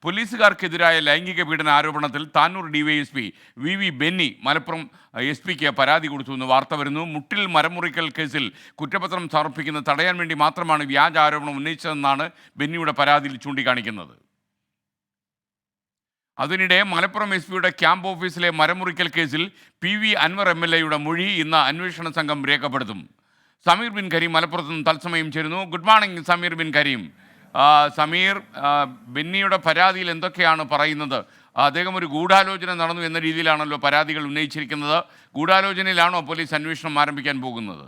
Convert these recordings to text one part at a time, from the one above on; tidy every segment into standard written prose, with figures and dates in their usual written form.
പോലീസുകാർക്കെതിരായ ലൈംഗിക പീഡന ആരോപണത്തിൽ താനൂർ ഡിവൈഎസ്പി വി ബെന്നി മലപ്പുറം എസ്.പിക്ക് പരാതി കൊടുത്തുവെന്ന് വാർത്ത വരുന്നു. മുട്ടിൽ മരമുറിക്കൽ കേസിൽ കുറ്റപത്രം സമർപ്പിക്കുന്നത് തടയാൻ വേണ്ടി മാത്രമാണ് വ്യാജ ആരോപണം ഉന്നയിച്ചതെന്നാണ് ബെന്നിയുടെ പരാതിയിൽ ചൂണ്ടിക്കാണിക്കുന്നത്. അതിനിടെ മലപ്പുറം എസ്.പിയുടെ ക്യാമ്പ് ഓഫീസിലെ മരമുറിക്കൽ കേസിൽ PV അൻവർ MLA മൊഴി ഇന്ന് അന്വേഷണ സംഘം രേഖപ്പെടുത്തും. സമീർ ബിൻ കരീം മലപ്പുറത്ത് നിന്ന് തത്സമയം ചേരുന്നു. Good morning Sameer Bin Kareem. സമീർ, ബെന്നിയുടെ പരാതിയിൽ എന്തൊക്കെയാണ് പറയുന്നത്? അദ്ദേഹം ഒരു ഗൂഢാലോചന നടന്നു എന്ന രീതിയിലാണല്ലോ പരാതികൾ ഉന്നയിച്ചിരിക്കുന്നത്. ഗൂഢാലോചനയിലാണോ പോലീസ് അന്വേഷണം ആരംഭിക്കാൻ പോകുന്നത്?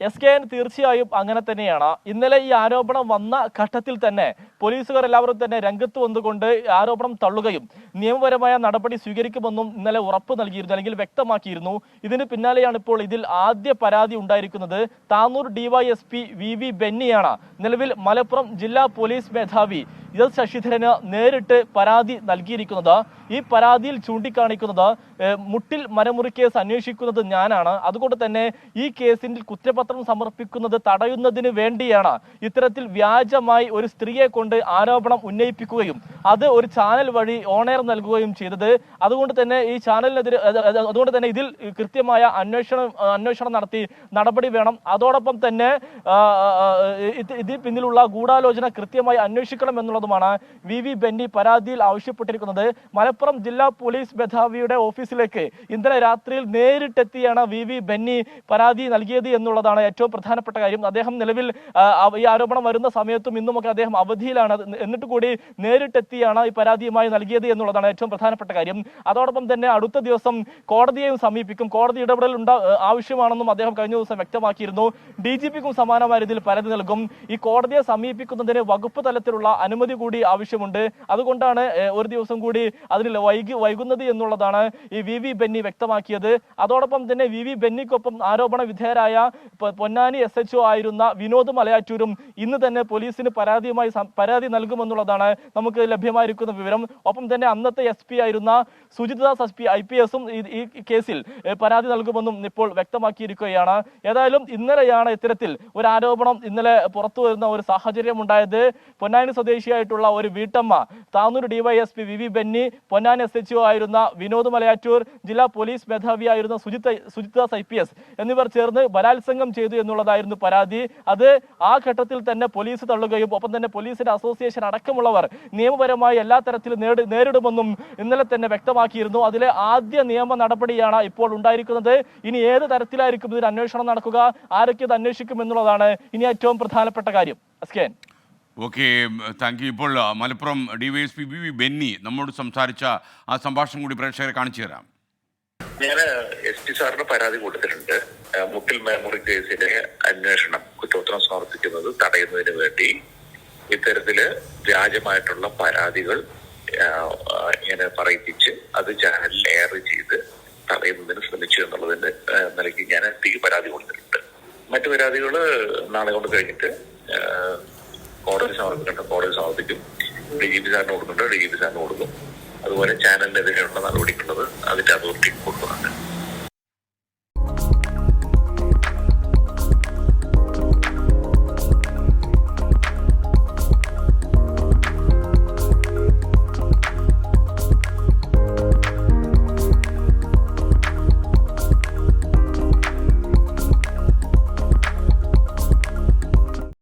SKN തീർച്ചയായും അങ്ങനെ തന്നെയാണ്. ഇന്നലെ ഈ ആരോപണം വന്ന ഘട്ടത്തിൽ തന്നെ പോലീസുകാർ എല്ലാവരും തന്നെ രംഗത്ത് വന്നുകൊണ്ട് ആരോപണം തള്ളുകയും നിയമപരമായ നടപടി സ്വീകരിക്കുമെന്നും ഇന്നലെ ഉറപ്പ് നൽകിയിരുന്നു, അല്ലെങ്കിൽ വ്യക്തമാക്കിയിരുന്നു. ഇതിന് പിന്നാലെയാണ് ഇപ്പോൾ ഇതിൽ ആദ്യ പരാതി ഉണ്ടായിരിക്കുന്നത്. താനൂർ DYSP VV ബെന്നിയാണ് നിലവിൽ മലപ്പുറം ജില്ലാ പോലീസ് മേധാവി എസ് ശശിധരന് നേരിട്ട് പരാതി നൽകിയിരിക്കുന്നത്. ഈ പരാതിയിൽ ചൂണ്ടിക്കാണിക്കുന്നത് മുട്ടിൽ മരമുറി കേസ് അന്വേഷിക്കുന്നത് ഞാനാണ്, അതുകൊണ്ട് തന്നെ ഈ കേസിൽ കുറ്റപത്രം സമർപ്പിക്കുന്നത് തടയുന്നതിന് വേണ്ടിയാണ് ഇത്തരത്തിൽ വ്യാജമായി ഒരു സ്ത്രീയെ കൊണ്ട് ആരോപണം ഉന്നയിപ്പിക്കുകയും അത് ഒരു ചാനൽ വഴി ഓൺ-എയർ നൽകുകയും ചെയ്തത്. അതുകൊണ്ട് തന്നെ ഈ ചാനലിനെതിരെ ഇതിൽ കൃത്യമായ അന്വേഷണം നടത്തി നടപടി വേണം. അതോടൊപ്പം തന്നെ ഇതിൽ പിന്നിലുള്ള ഗൂഢാലോചന കൃത്യമായി അന്വേഷിക്കണം എന്നുള്ളതുമാണ് VV ബെന്നി പരാതിയിൽ ആവശ്യപ്പെട്ടിരിക്കുന്നത്. മലപ്പുറം ജില്ലാ പോലീസ് മേധാവിയുടെ ഓഫീസിലേക്ക് ഇന്നലെ രാത്രിയിൽ നേരിട്ടെത്തിയാണ് VV ബെന്നി പരാതി നൽകിയത് എന്നുള്ളതാണ് ഏറ്റവും പ്രധാനപ്പെട്ട കാര്യം. അദ്ദേഹം നിലവിൽ ഈ ആരോപണം വരുന്ന സമയത്തും ഇന്നുമൊക്കെ അദ്ദേഹം അവധിയിലാണ്. എന്നിട്ട് കൂടി നേരിട്ടെത്തിയാണ് ഈ പരാതിയുമായി നൽകിയത് എന്നുള്ളതാണ് ഏറ്റവും പ്രധാനപ്പെട്ട കാര്യം. അതോടൊപ്പം തന്നെ അടുത്ത ദിവസം കോടതിയെയും സമീപിക്കും, കോടതി ഇടപെടൽ ആവശ്യമാണെന്നും അദ്ദേഹം കഴിഞ്ഞ ദിവസം വ്യക്തമാക്കിയിരുന്നു. DGPക്കും സമാനമായ രീതിയിൽ പരാതി നൽകും. ഈ കോടതിയെ സമീപിക്കുന്നതിന് വകുപ്പ് തലത്തിലുള്ള അനുമതി കൂടി ആവശ്യമുണ്ട്. അതുകൊണ്ടാണ് ഒരു ദിവസം കൂടി അതിൽ വൈകുന്നത് എന്നുള്ളതാണ് ഈ VV ബെന്നി വ്യക്തമാക്കിയത്. അതോടൊപ്പം തന്നെ VV ബെന്നിക്കൊപ്പം ആരോപണ വിധേയരായ പൊന്നാനി SHO ആയിരുന്ന വിനോദ് മലയാറ്റൂരും ഇന്ന് തന്നെ പോലീസിന് പരാതി നൽകുമെന്നുള്ളതാണ് നമുക്ക് ലഭ്യമായിരിക്കുന്ന വിവരം. ഒപ്പം തന്നെ അന്നത്തെ SP ആയിരുന്ന സുജിത് ദാസ് IPSും ഈ കേസിൽ പരാതി നൽകുമെന്നും ഇപ്പോൾ വ്യക്തമാക്കിയിരിക്കുകയാണ്. ഏതായാലും ഇന്നലെയാണ് ഇത്തരത്തിൽ ഒരു ആരോപണം ഇന്നലെ പുറത്തു വരുന്ന ഒരു സാഹചര്യം ഉണ്ടായത്. പൊന്നാനി സ്വദേശിയായിട്ടുള്ള ഒരു വീട്ടമ്മ Tanur DYSP VV Benny, Ponnani SHO ആയിരുന്ന വിനോദ് മലയാറ്റൂർ, ജില്ലാ പോലീസ് മേധാവിയായിരുന്ന സുജിത് ദാസ് IPS എന്നിവർ ചേർന്ന് ബലാത്സംഗം ചെയ്തു എന്നുള്ളതായിരുന്നു പരാതി. അത് ആ ഘട്ടത്തിൽ തന്നെ പോലീസ് തള്ളുകയും ഒപ്പം തന്നെ പോലീസിന്റെ അസോസിയേഷൻ അടക്കമുള്ളവർ നിയമപരമായി എല്ലാ തരത്തിലും നേരിടുമെന്നും ഇന്നലെ തന്നെ വ്യക്തമാക്കിയിരുന്നു. അതിലെ ആദ്യ നിയമ നടപടിയാണ് ഇപ്പോൾ ഉണ്ടായിരിക്കുന്നത്. ഇനി ഏത് തരത്തിലായിരിക്കും ഇതിന് അന്വേഷണം നടക്കുക, ആരൊക്കെ ഇത് അന്വേഷിക്കും എന്നുള്ളതാണ് ഇനി ഏറ്റവും പ്രധാനപ്പെട്ട കാര്യം. Okay, thank you. ഇപ്പോൾ മലപ്പുറം DYSP VV ബെന്നി നമ്മോട് സംസാരിച്ച ആ സംഭാഷണം കൂടി പ്രേക്ഷകരെ കാണിച്ചു തരാം. ഞാൻ SP സാറിന് പരാതി കൊടുത്തിട്ടുണ്ട്. മുട്ടിൽ മരമുറി കേസിലെ അന്വേഷണം കുറ്റപത്രം സമർപ്പിക്കുന്നത് തടയുന്നതിന് വേണ്ടി ഇത്തരത്തില് വ്യാജമായിട്ടുള്ള പരാതികൾ ഇങ്ങനെ പറയിപ്പിച്ച് അത് ചാനലിൽ എയർ ചെയ്ത് തടയുന്നതിന് ശ്രമിച്ചു എന്നുള്ളതിന്റെ നിലയ്ക്ക് ഞാൻ SP പരാതി കൊടുത്തിട്ടുണ്ട്. മറ്റു പരാതികൾ നാളെ കൊണ്ട് കഴിഞ്ഞിട്ട് കോടതി സമർപ്പിക്കും. DGP സാറിന് കൊടുക്കുന്നുണ്ട്, DGP സാറിന് കൊടുക്കും. അതുപോലെ ചാനലിനെതിരെയുള്ള നടപടിക്കുള്ളത് അതിന്റെ അതോറിറ്റി കൊടുക്കുന്നുണ്ട്.